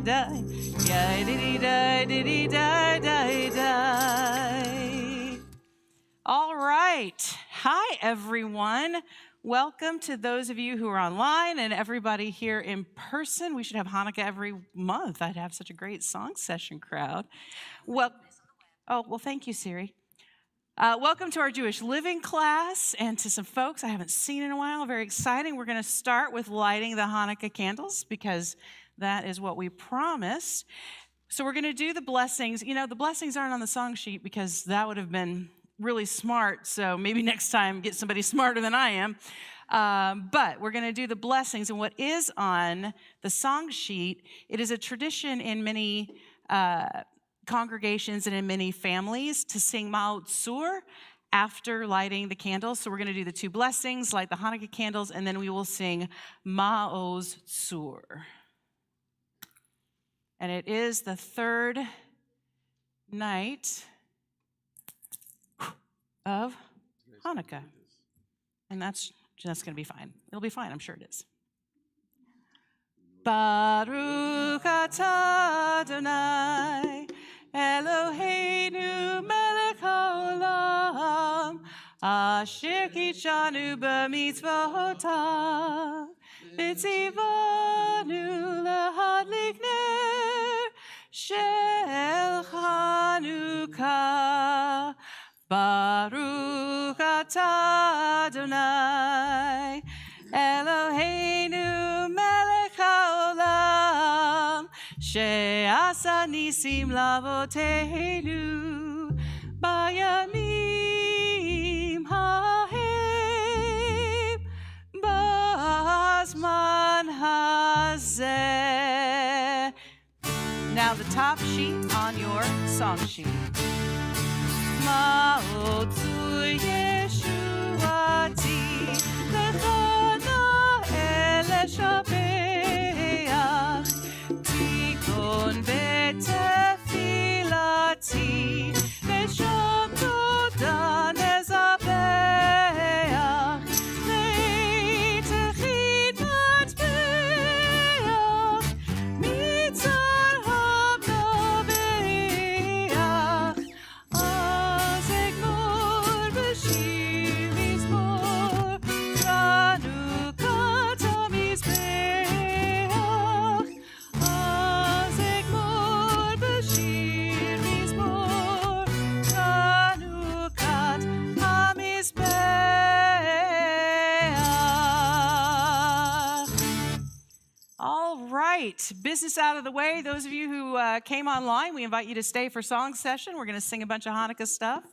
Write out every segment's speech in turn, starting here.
die, yeah, diddy die, diddy die, die, die. All right. Hi, everyone. Welcome to those of you who are online and everybody here in person. We should have Hanukkah every month. I'd have such a great song session crowd. Well, thank you, Siri. Welcome to our Jewish Living class and to some folks I haven't seen in a while. Very exciting. We're going to start with lighting the Hanukkah candles because that is what we promised. So we're going to do the blessings. You know, the blessings aren't on the song sheet because that would have been really smart. So maybe next time get somebody smarter than I am. But we're going to do the blessings. And what is on the song sheet, it is a tradition in many congregations and in many families to sing Ma'ot Tzur after lighting the candles. So we're going to do the two blessings, light the Hanukkah candles, and then we will sing Ma'oz Tzur. And it is the third night of Hanukkah. And that's going to be fine. It'll be fine, I'm sure it is. Baruch atah Adonai Eloheinu melech haolam asher kitshanu b'mitzvotav v'tzivanu lahadlik ner shel Hanukkah. Baruch atah Adonai Eloheinu melech haolam she'asa nisim lavoteinu bayamim hahem b'zman hazeh. Now the top sheet on your song sheet. Ma'ot Tzur Yeshuati Lechana Eleshabeach Tikon Betefilati Nesham Toda Nezabeach Leitechid Matbeach Mitzar Hamnabeach business out of the way. Those of you who came online, we invite you to stay for song session. We're going to sing a bunch of Hanukkah stuff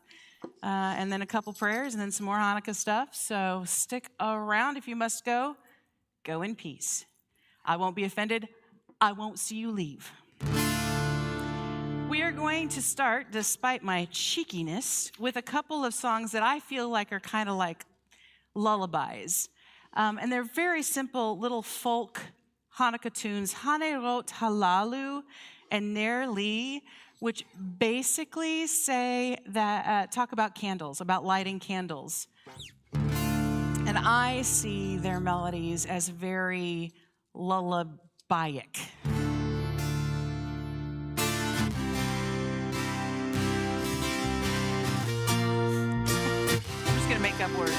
and then a couple prayers and then some more Hanukkah stuff. So stick around. If you must go, go in peace. I won't be offended. I won't see you leave. We are going to start, despite my cheekiness, with a couple of songs that I feel like are kind of like lullabies. And they're very simple little folk Hanukkah tunes, Hanerot Halalu and Ner Li, which basically say that talk about candles, about lighting candles. And I see their melodies as very lullabyic. I'm just going to make up words.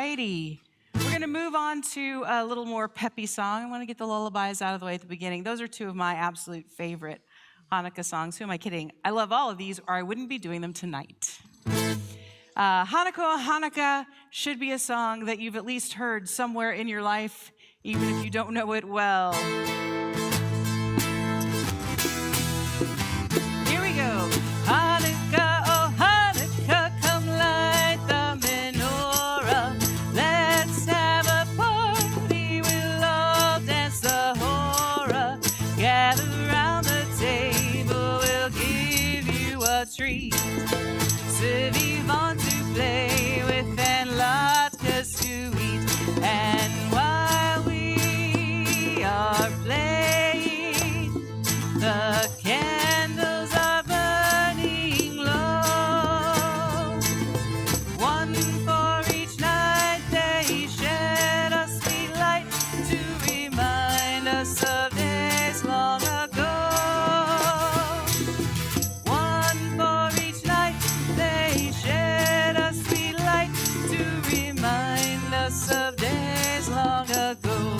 righty. We're going to move on to a little more peppy song. I want to get the lullabies out of the way at the beginning. Those are two of my absolute favorite Hanukkah songs. Who am I kidding? I love all of these, or I wouldn't be doing them tonight. Hanukkah should be a song that you've at least heard somewhere in your life, even if you don't know it well. Here we go. Hanukkah, oh Hanukkah, come light the menorah. Let's have a party, we'll all dance the hora. Gather around the table, we'll give you a treat. Se vivant to play with and latkes to eat. And while we are playing, the candles are burning low. One for each night they shed a sweet light to remind us of days long ago. One for each night they shed a sweet light to remind us of days long ago.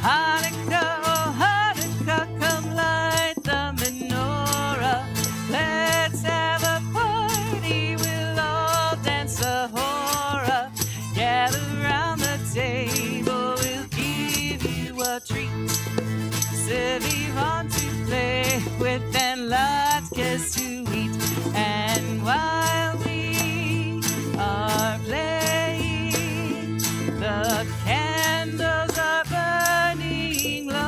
Hanukkah, oh Hanukkah, come light the menorah. Let's have a party, we'll all dance a hora. Gather round the table, we'll give you a treat. Se vivant to play with and latkes to eat. And while we are playing, the candles are burning low.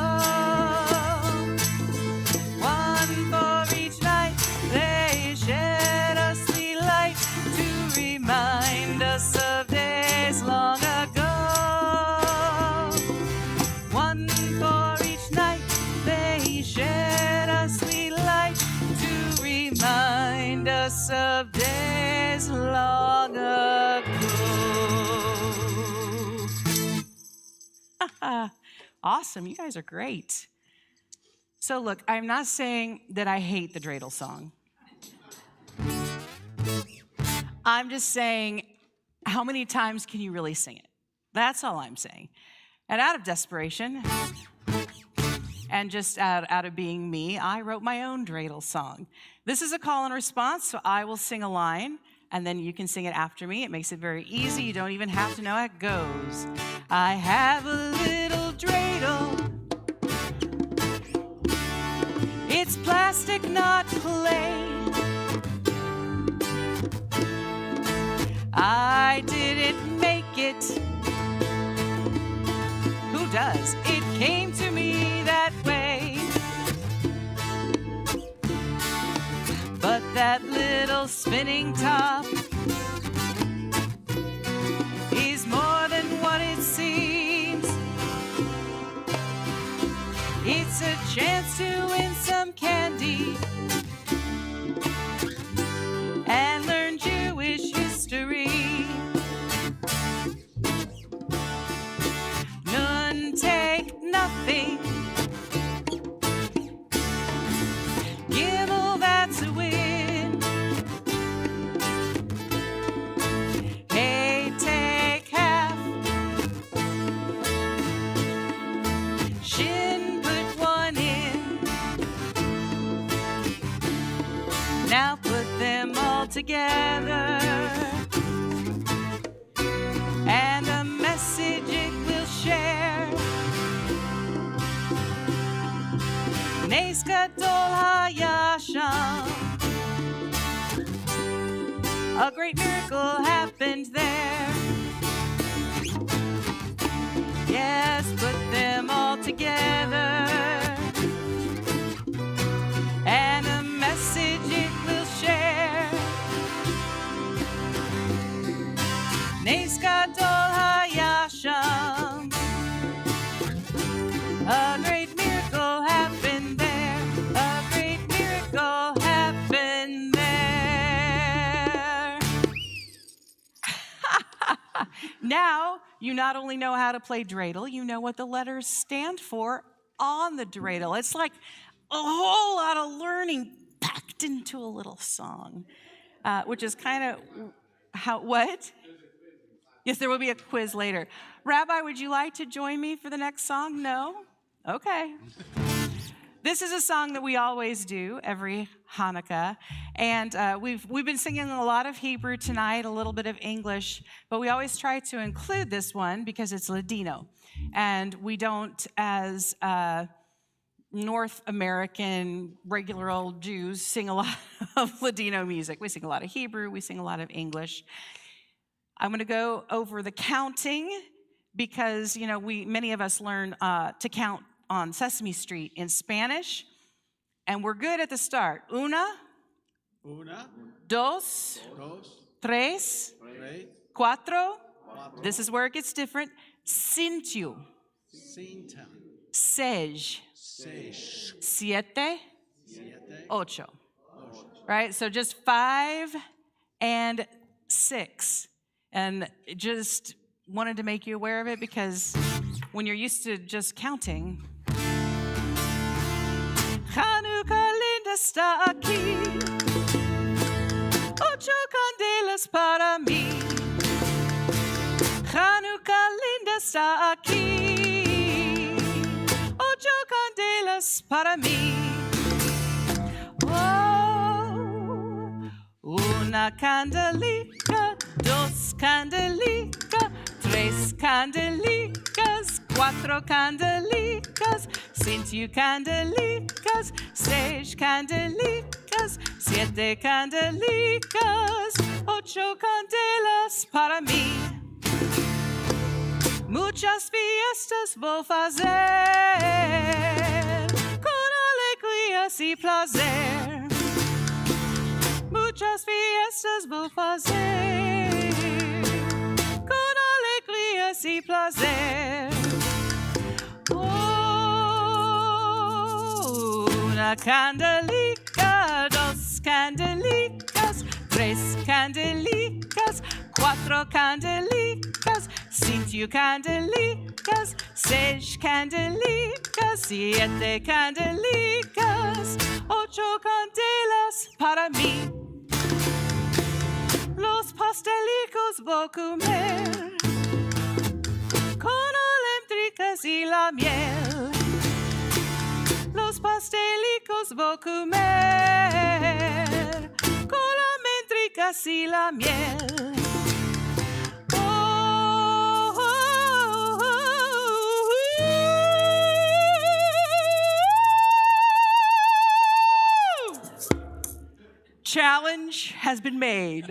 One for each night they shed a sweet light to remind us of days long ago. One for each night they shed a sweet light to remind us of days long ago. Awesome, you guys are great. So look, I'm not saying that I hate the dreidel song. I'm just saying, how many times can you really sing it? That's all I'm saying. And out of desperation, and just out of being me, I wrote my own dreidel song. This is a call and response, so I will sing a line, and then you can sing it after me. It makes it very easy. You don't even have to know how it goes. I have a little dreidel. It's plastic, not clay. I didn't make it. Who does? It came to me that way. But that little spinning top is more than what it seems. It's a chance to win some candy and learn Jewish history. None take nothing. Gimel, that's a win. Hey, take half. Shin, put one in. Now put them all together, and a message it will share. Nes gadol hayasham. A great miracle happened there. Yes, put them all together, and a message it will share. Nes gadol hayasham. A great miracle happened there. A great miracle happened there. Now, you not only know how to play dreidel, you know what the letters stand for on the dreidel. It's like a whole lot of learning packed into a little song, which is kind of how, what? Yes, there will be a quiz later. Rabbi, would you like to join me for the next song? No? Okay. This is a song that we always do every Hanukkah, and we've been singing a lot of Hebrew tonight, a little bit of English, but we always try to include this one because it's Ladino, and we don't, as North American regular old Jews, sing a lot of Ladino music. We sing a lot of Hebrew, we sing a lot of English. I'm going to go over the counting because, many of us learn to count on Sesame Street in Spanish, and we're good at the start. Una, dos, tres, cuatro. This is where it gets different. Cinco, seis, siete, ocho. Right? So just 5 and 6. And just wanted to make you aware of it because when you're used to just counting, Hanukkah linda está aquí, 8 candelas para mí. Hanukkah linda está aquí, 8 candelas para mí. Una candelica, dos candelicas, tres candelicas, cuatro candelicas, 5 candelicas, 6 candelicas, 7 candelicas, 8 candelas para mí. Muchas fiestas vou fazer, con alegrías y placer. Muchas fiestas vou fazer, con alegrías y placer. Una candelica, 2 candelicas, 3 candelicas, 4 candelicas, 5 candelicas, 6 candelicas, 7 candelicas, 8 candelas para mí. Los pastelicos voy a comer con almendricas y la miel. Los pastelicos voy a comer con almendricas y la miel. Challenge has been made.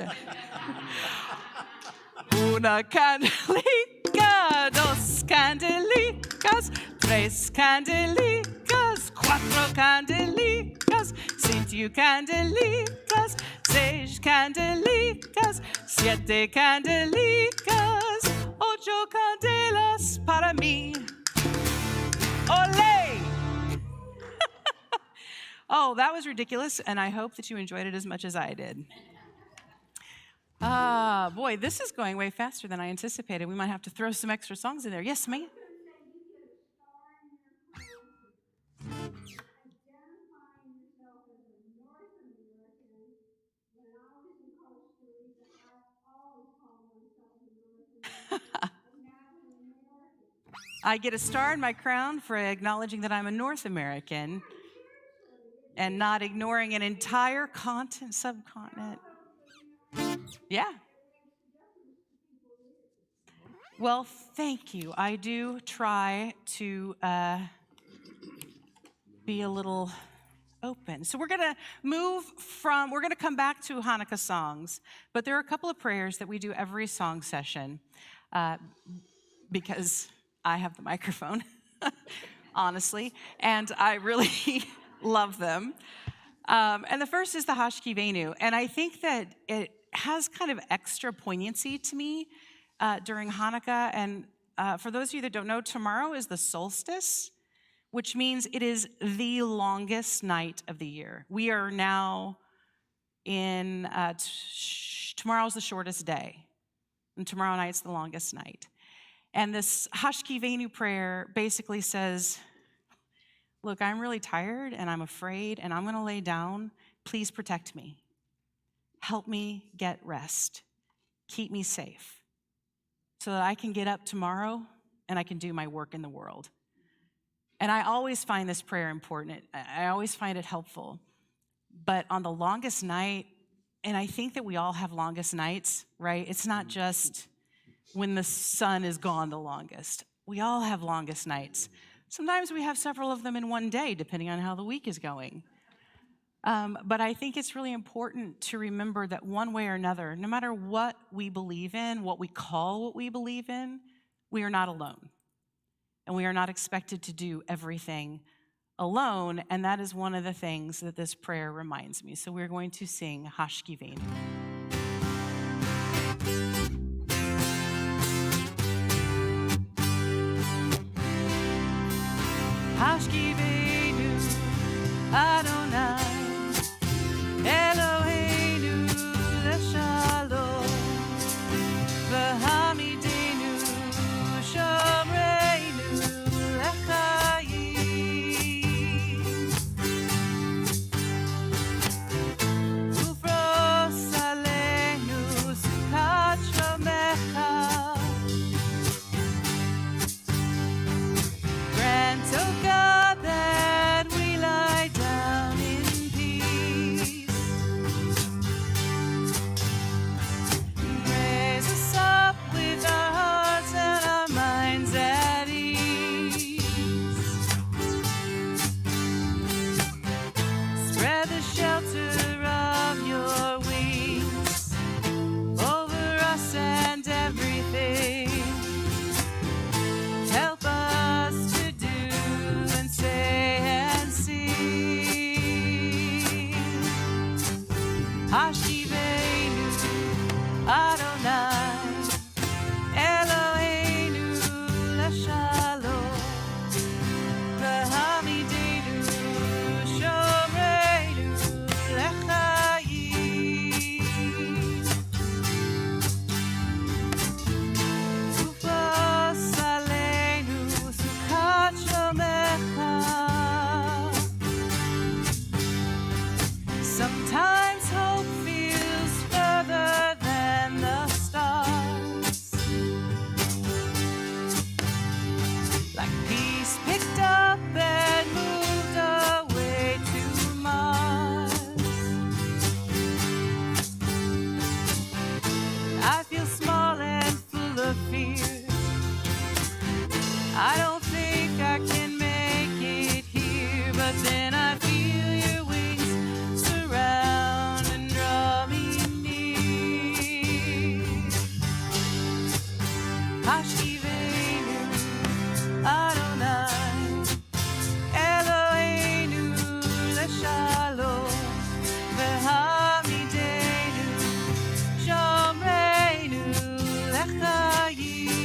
Una candelica, 2 candelicas, 3 candelicas, 4 candelicas, 5 candelicas, 6 candelicas, 7 candelicas, 8 candelas para mí. Olé! Oh, that was ridiculous, and I hope that you enjoyed it as much as I did. Boy, this is going way faster than I anticipated. We might have to throw some extra songs in there. Yes, ma'am? I get a star in my crown for acknowledging that I'm a North American and not ignoring an entire subcontinent. Yeah. Well, thank you. I do try to be a little open. So we're going to we're going to come back to Hanukkah songs, but there are a couple of prayers that we do every song session because I have the microphone, honestly, and I really love them. And the first is the Hashkivenu, and I think that it has kind of extra poignancy to me during Hanukkah. And for those of you that don't know, tomorrow is the solstice, which means it is the longest night of the year. We are now in, tomorrow's the shortest day, and tomorrow night's the longest night. And this Hashkivenu prayer basically says, look, I'm really tired and I'm afraid and I'm going to lay down. Please protect me. Help me get rest. Keep me safe. so that I can get up tomorrow and I can do my work in the world. And I always find this prayer important. I always find it helpful. But on the longest night, and I think that we all have longest nights, right? It's not just when the sun is gone the longest. We all have longest nights. Sometimes we have several of them in one day, depending on how the week is going. But I think it's really important to remember that one way or another, no matter what we believe in, what we call what we believe in, we are not alone. And we are not expected to do everything alone. And that is one of the things that this prayer reminds me. So we're going to sing Hashkivenu. Hashkivenu Adonai Eloheinu leshalom v'hamidenu shomreinu lechayim ufros aleinu sukat shomecha grant, O God, that we lie down in peace. Raise us up with our hearts and our minds at ease. Spread the shelter of your wings over us and everything. Help us to do and say and sing. Hashivenu Adonai Eloheinu leshalom v'hamidenu shomreinu lechayim ufos aleinu sukat shomecha. Sometimes hope feels further than the stars, like peace picked up and moved away to Mars. I feel small and full of fear. I don't think I can make it here, but then I feel your wings surround and draw me near. Hashivenu Adonai Eloheinu leshalom v'hamidenu shomreinu lechayim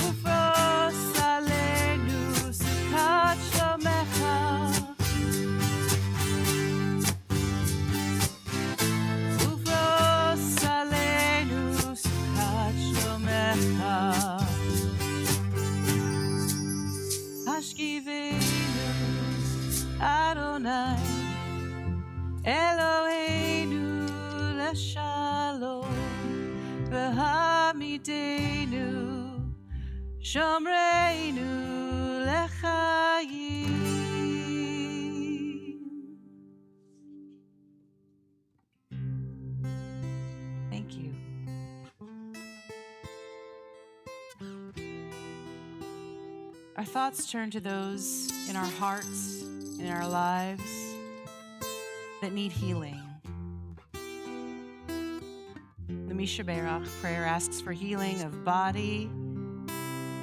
ufros aleinu sukat shomecha ufros aleinu sukat shomecha. Hashkivenu Adonai Eloheinu leshalom v'hamidenu shomreinu lechayim. Thank you. Our thoughts turn to those in our hearts, in our lives, that need healing. The Misha Berach prayer asks for healing of body,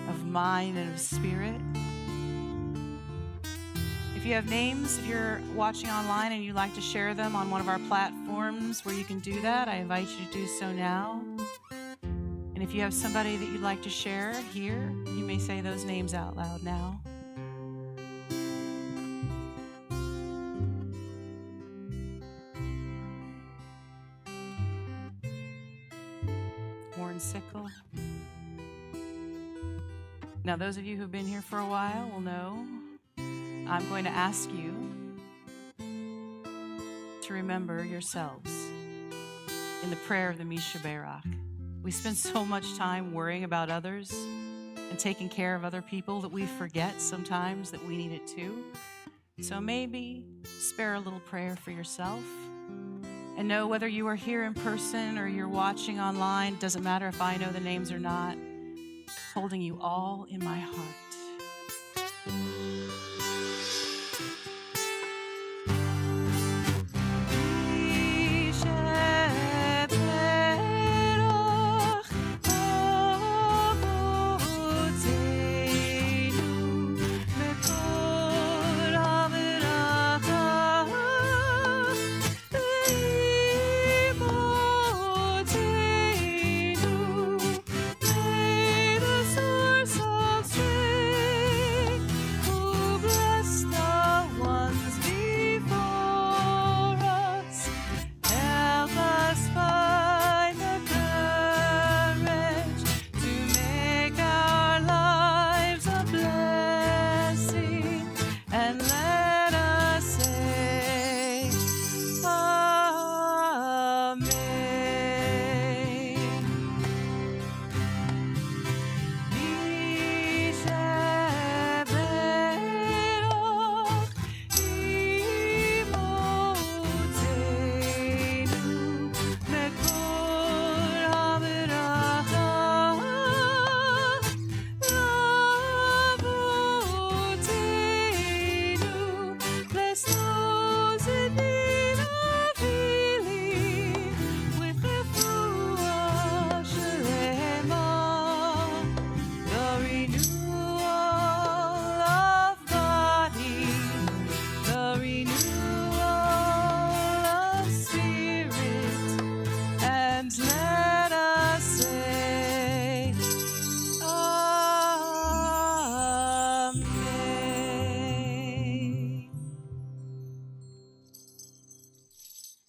of mind, and of spirit. If you have names, if you're watching online and you'd like to share them on one of our platforms where you can do that, I invite you to do so now. And if you have somebody that you'd like to share here, you may say those names out loud now. Warren Sickle. Now, those of you who've been here for a while will know I'm going to ask you to remember yourselves. in the prayer of the Mishaberach. We spend so much time worrying about others and taking care of other people that we forget sometimes that we need it too. So maybe spare a little prayer for yourself. And know whether you are here in person or you're watching online, doesn't matter if I know the names or not, holding you all in my heart.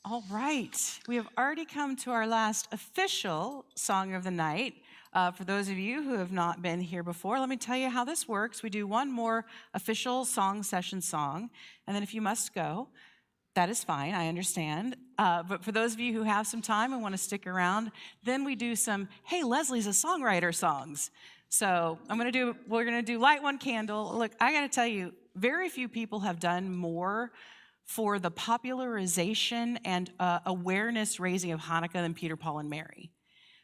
All right, we have already come to our last official song of the night. For those of you who have not been here before, let me tell you how this works. We do one more official song session song, and then if you must go, that is fine, I understand. But for those of you who have some time and want to stick around, then we do some, hey, Leslie's a songwriter songs. So we're gonna do Light One Candle. Look, I gotta tell you, very few people have done more for the popularization and awareness raising of Hanukkah than Peter, Paul, and Mary.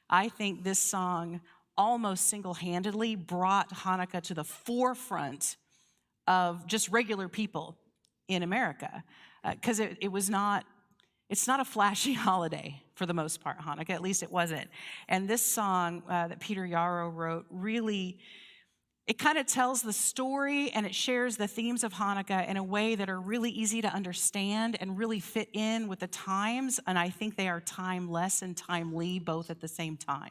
I think this song almost single-handedly brought Hanukkah to the forefront of just regular people in America, because it's not a flashy holiday for the most part, Hanukkah, at least it wasn't. And this song that Peter Yarrow wrote really, it kind of tells the story and it shares the themes of Hanukkah in a way that are really easy to understand and really fit in with the times, and I think they are timeless and timely both at the same time.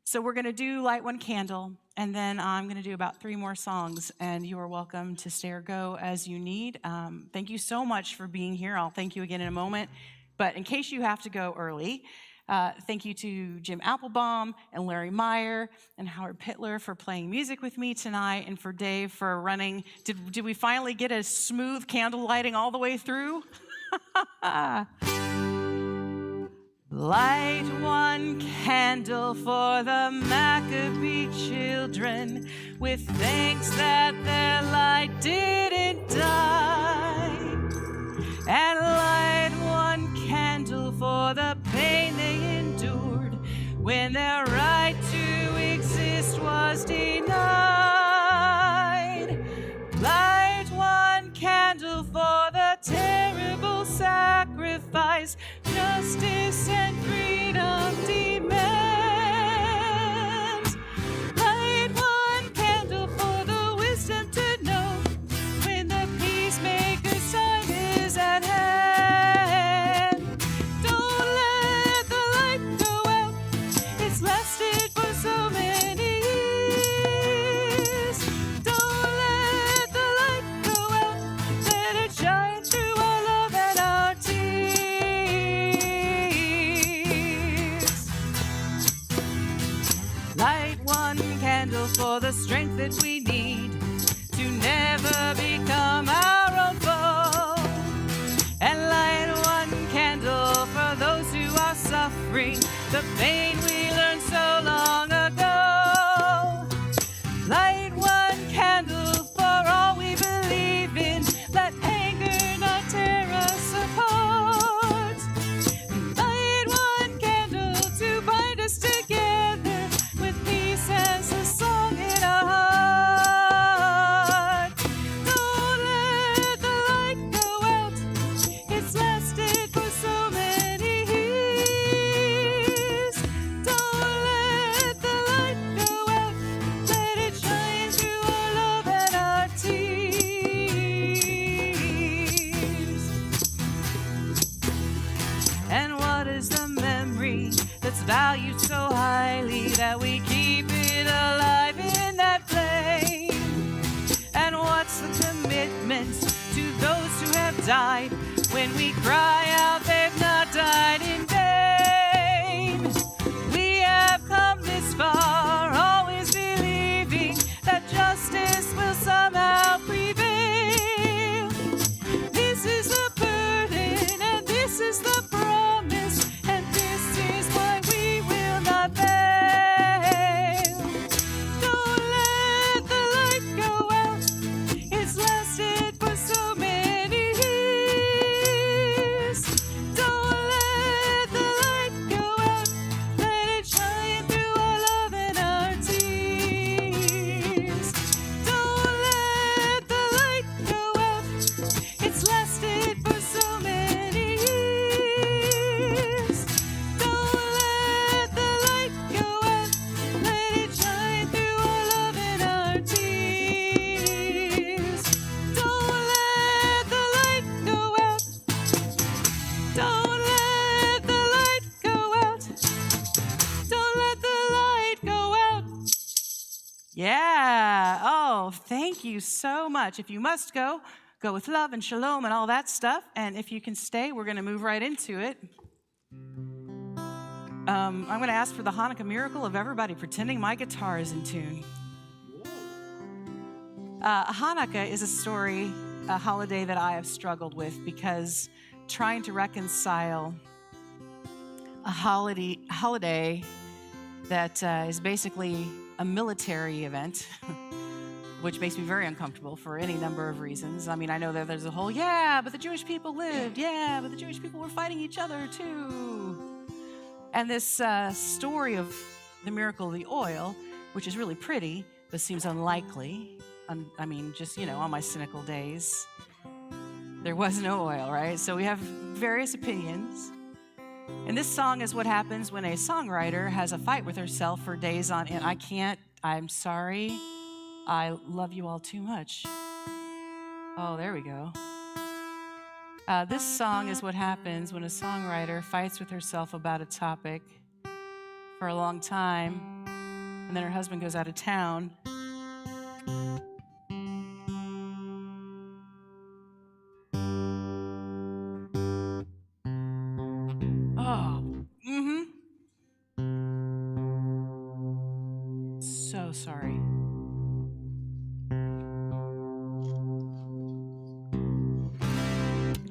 So we're going to do Light One Candle, and then I'm going to do about 3 more songs, and you are welcome to stay or go as you need. Thank you so much for being here. I'll thank you again in a moment, but in case you have to go early, thank you to Jim Applebaum and Larry Meyer and Howard Pittler for playing music with me tonight, and for Dave for running. Did we finally get a smooth candle lighting all the way through? Light one candle for the Maccabee children, with thanks that their light didn't die. And light one candle for the pain they endured when their right to exist was denied. Light one candle for the terrible sacrifice justice and freedom demand. Light one candle for the wisdom to know when the peacemaker's time is at hand. Don't let the light go out, it's lasted for so many years. Don't let the light go out, let it shine through our love and our tears. suffering, the pain we learned so long ago. Light one candle for all we believe in. Let anger not tear us apart. Light one candle to bind us together with peace as a song in our heart. Don't let the light go out. It's lasted for so many years. Don't let the light go out. Let it shine through our love and our tears. And what is the memory that's valued so highly that we keep it alive in that flame? And what's the commitment to those who have died when we cry out they've not died in vain? We have come this far, always believing that justice will somehow prevail. This is the burden and this is the promise, and this is why we will not fail. Don't let the light go out. It's lasted for so many years. Don't let the light go out. Let it shine through our love and our tears. Don't let the light go out. It's lasted for so many years. Don't let the light go out. Let it shine through our love and our tears. Don't let the light go out. Don't let the light go out. Don't let the light go out. Yeah. Oh, thank you so much. If you must go, go with love and shalom and all that stuff. And if you can stay, we're going to move right into it. I'm going to ask for the Hanukkah miracle of everybody pretending my guitar is in tune. Hanukkah is a story, a holiday that I have struggled with, because trying to reconcile a holiday that is basically a military event, which makes me very uncomfortable for any number of reasons. I mean, I know that there's a whole, yeah, but the Jewish people lived. Yeah, but the Jewish people were fighting each other too. And this story of the miracle of the oil, which is really pretty, but seems unlikely. I mean, just, on my cynical days, there was no oil, right? So we have various opinions. And this song is what happens when a songwriter has a fight with herself for days on end. I'm sorry. I love you all too much. Oh, there we go. This song is what happens when a songwriter fights with herself about a topic for a long time, and then her husband goes out of town. Oh, so sorry.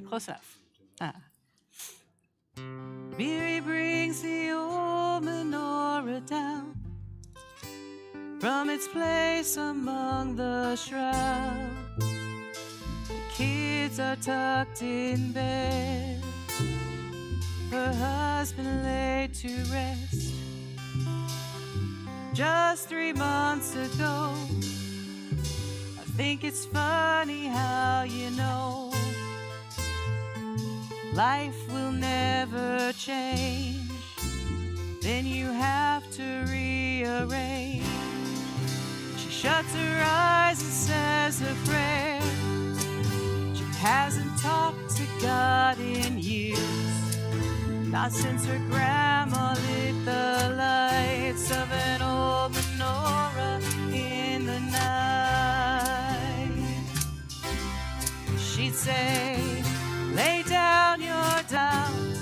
Close enough. Miri brings the old menorah down from its place among the shrouds. The kids are tucked in bed, her husband laid to rest. Just 3 months ago, I think it's funny how life will never change, then you have to rearrange. She shuts her eyes and says a prayer. She hasn't talked to God in years, not since her grandma lit the lights of an old menorah in the night. She'd say, lay down your doubts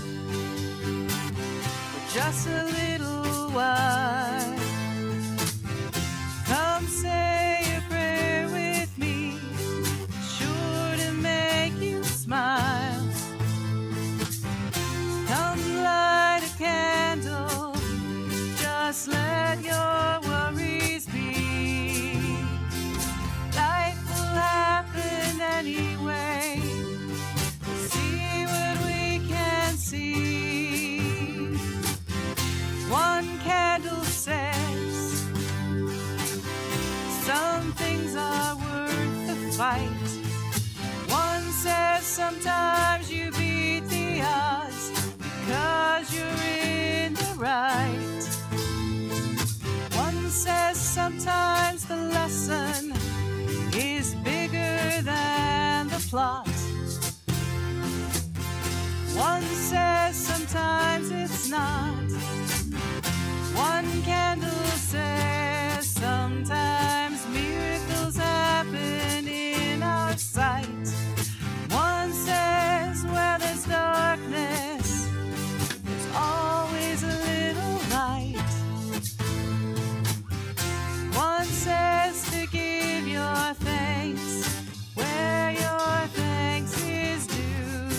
for just a little while. Come say a prayer with me, sure to make you smile. Come light a candle One says sometimes it's not. One candle says sometimes miracles happen in our sight. One says where there's darkness, there's always a little light. One says to give your thanks where your thanks is due.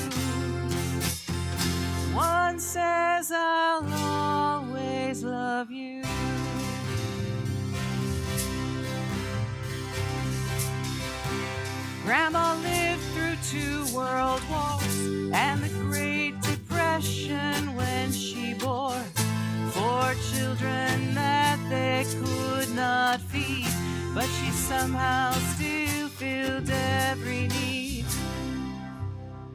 One says I'll always love you. Grandma lived through 2 world wars and the Great Depression when she bore 4 children that they could not feed, but she somehow still filled every need.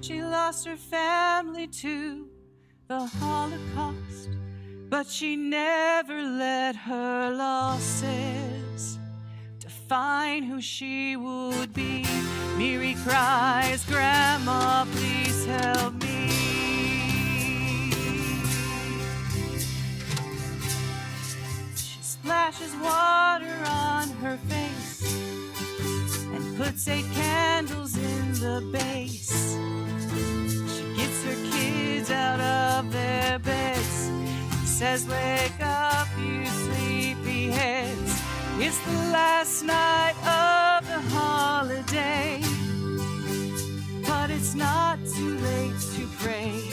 She lost her family to the Holocaust, but she never let her losses define who she would be. Miri cries, Grandma, please help me. She splashes water on her face and puts 8 candles in the base. She gets her kids out of their beds, says, wake up, you sleepy heads. It's the last night of the holiday, but it's not too late to pray.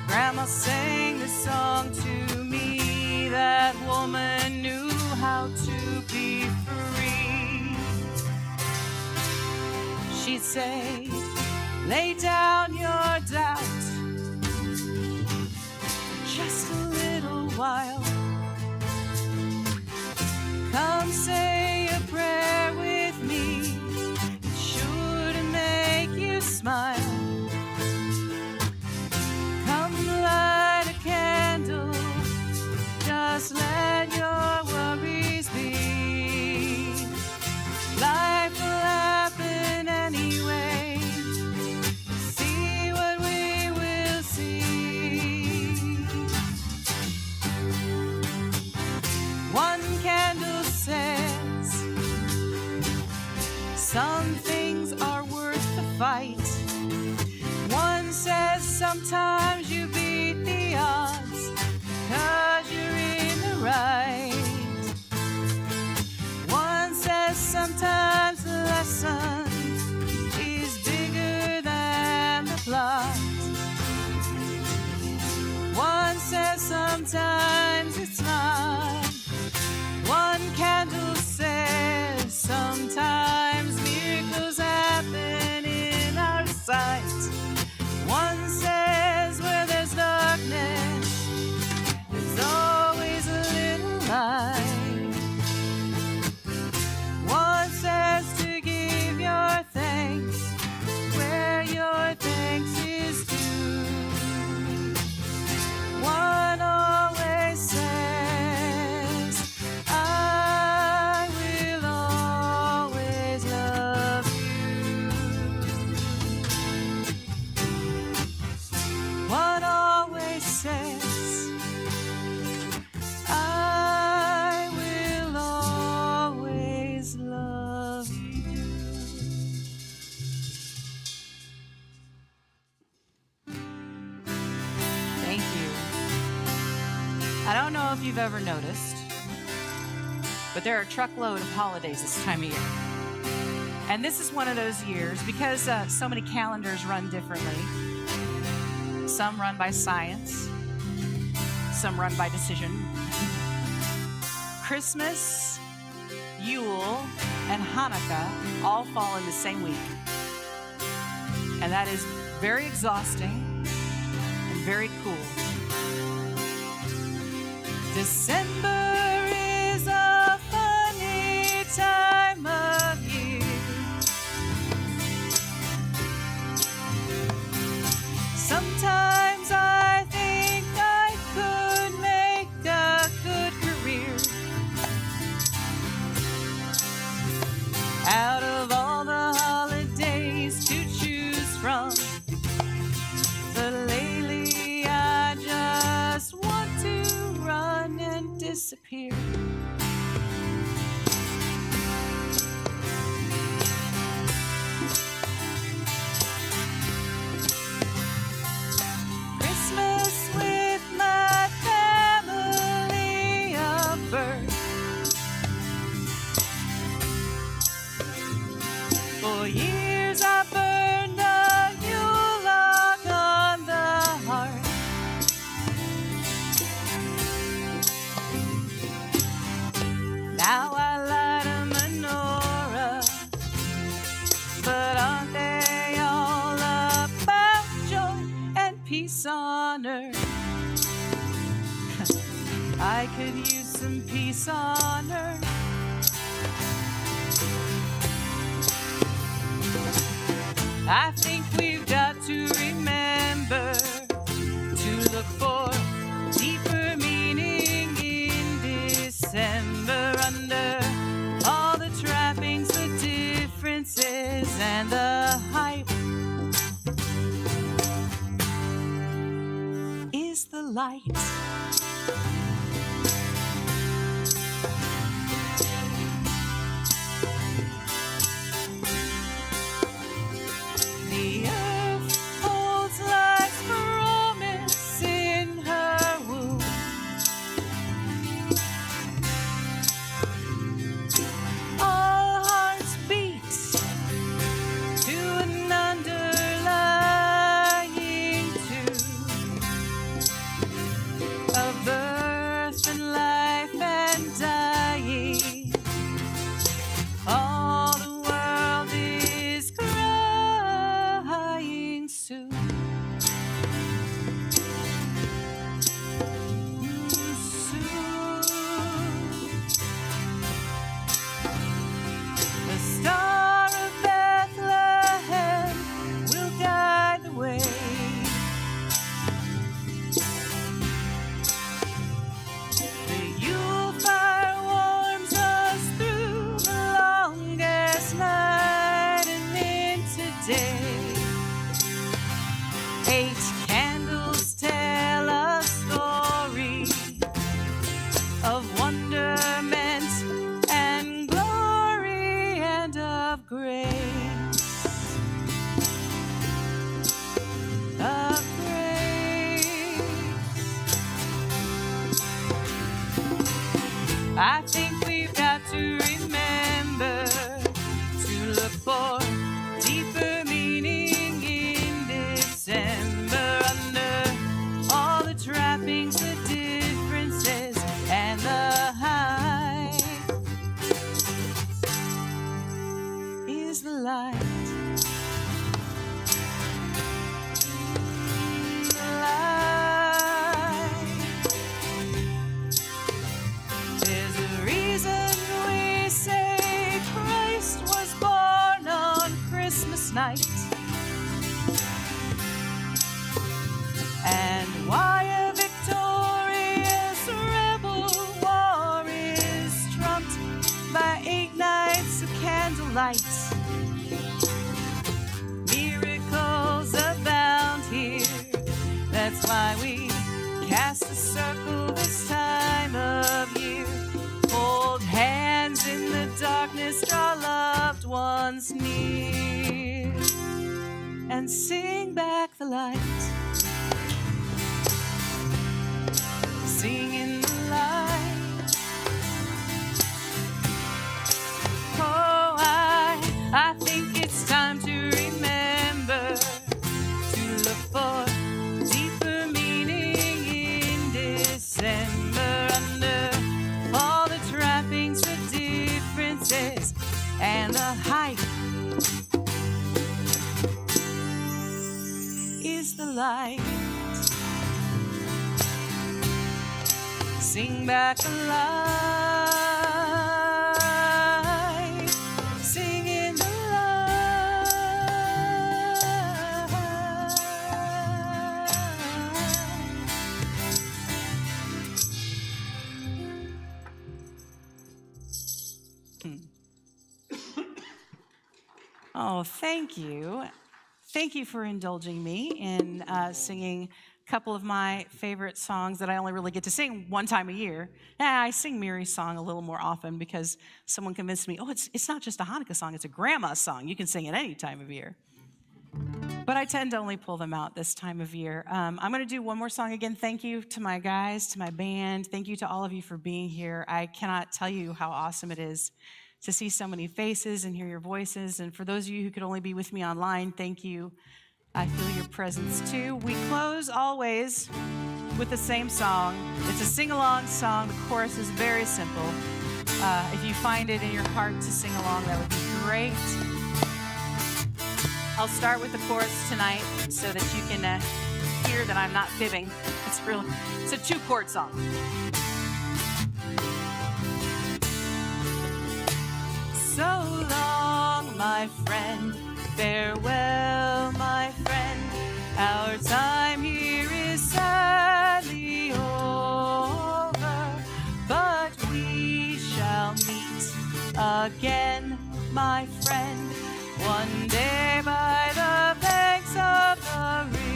Grandma sang this song to me. That woman knew how to be free. She'd say, lay down your doubt for just a little while. Come say a prayer with me, it's sure to make you smile. Come light a candle, just let your worries be. Life will happen anyway, see what we will see. One candle says some things are worth the fight. One says sometimes you beat the odds 'cause you're in the right. One says sometimes the lesson is bigger than the plot. One says sometimes it's not. One candle says sometimes miracles happen in our sight. One says where there's darkness, there's always a little light. One says to give your thanks where your thanks is due. One always says, I will always love you. One always says, I will always love you. Thank you. I don't know if you've ever noticed, but there are a truckload of holidays this time of year. And this is one of those years because so many calendars run differently. Some run by science, some run by decision. Christmas, Yule, and Hanukkah all fall in the same week. And that is very exhausting and very cool. December is a funny time of year. Sometimes I think I could make a good career out of all the holidays to choose from. on earth. I could use some peace on earth. I think we've got to remember to look for deeper meaning in December, under all the trappings, the differences, and the hype. Is the light. The earth holds life's promise in her womb. All hearts beat to an underlying tune of birth and life and dying. All the world is crying soon. Soon. The star of Bethlehem will guide the way. The Yule fire warms us through the longest night and into day. 8 candles tell a story of wonderment and glory and of grace. Of grace. I think we've got to remember to look for deeper meaning in December, under all the trappings, the differences, and the hype. Is the light. The light. There's a reason we say Christ was born on Christmas night, and why a victorious rebel war is trumped by 8 nights of candlelight. Miracles abound here. That's why we cast a circle this time of year. Hold hands in the darkness, draw loved ones near, and sing back the light. Sing in the light. Oh, I think it's time to remember to look for deeper meaning in December, under all the trappings, the differences, and the hype. Is the light. Sing back a light. Sing in the Oh, thank you. Thank you for indulging me in singing a couple of my favorite songs that I only really get to sing one time a year. I sing Mary's song a little more often because someone convinced me, oh, it's not just a Hanukkah song, it's a grandma song. You can sing it any time of year. But I tend to only pull them out this time of year. I'm going to do one more song again. Thank you to my guys, to my band. Thank you to all of you for being here. I cannot tell you how awesome it is to see so many faces and hear your voices. And for those of you who could only be with me online, thank you. I feel your presence too. We close always with the same song. It's a sing-along song. The chorus is very simple. If you find it in your heart to sing along, that would be great. I'll start with the chorus tonight so that you can hear that I'm not fibbing. It's a 2-chord song. So long, my friend, farewell, my friend. Our time here is sadly over, but we shall meet again, my friend, one day by the banks of the river.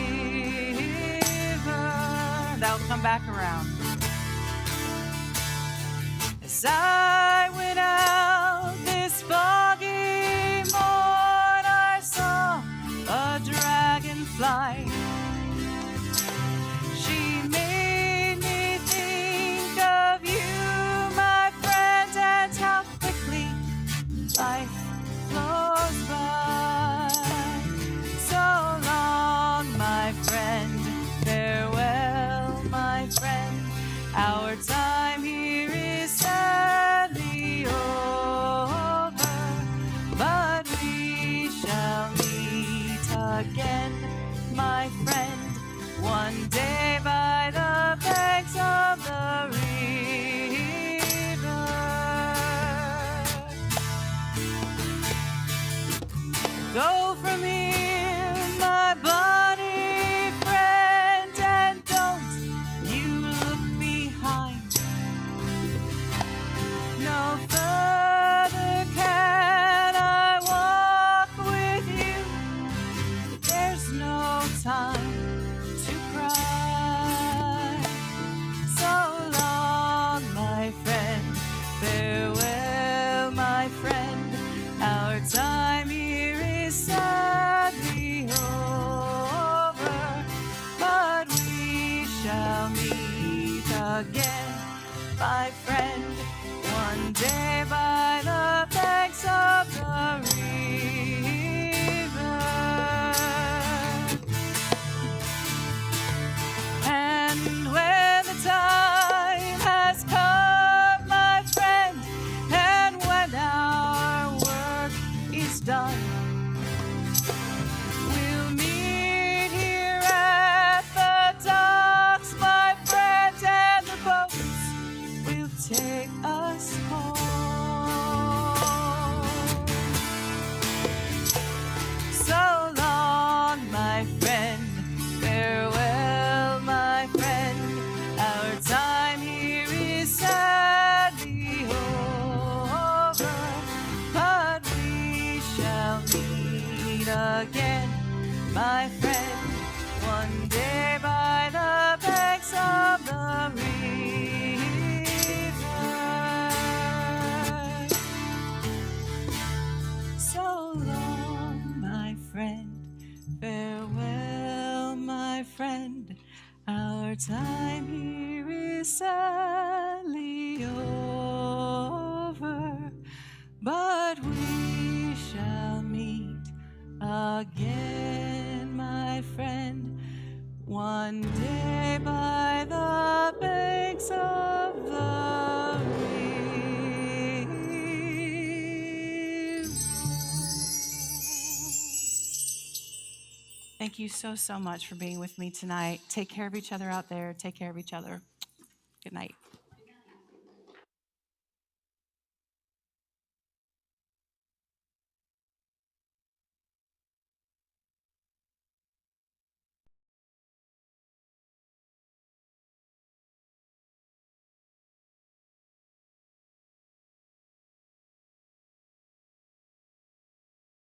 That'll come back around. As I went out this foggy morn, I saw a dragonfly. She made me think of you, my friend, and how quickly life flows by. So long, my friend, farewell, my friend. Our time here is sadly over, but we shall meet again, my friend, one day by the banks of the river. Go from here, my bunny friend, and don't you look behind. No further can I walk with you. There's no time to cry. So long, my friend, farewell, my friend. Our time here is sadly over, but we shall meet again, my friend, one day by the banks of the river. And when the time has come, my friend, and when our work is done, we'll meet here at the docks, my friend, and the boats will take us home. So long, my friend, farewell, my friend. Our time here is sadly over, but we shall meet again, my friend, one day by the banks of the river. So long, my friend, farewell, my friend. Our time here is sadly over, but we shall meet again, my friend, one day by the banks of the river. Thank you so much for being with me tonight. Take care of each other out there. Take care of each other. Good night.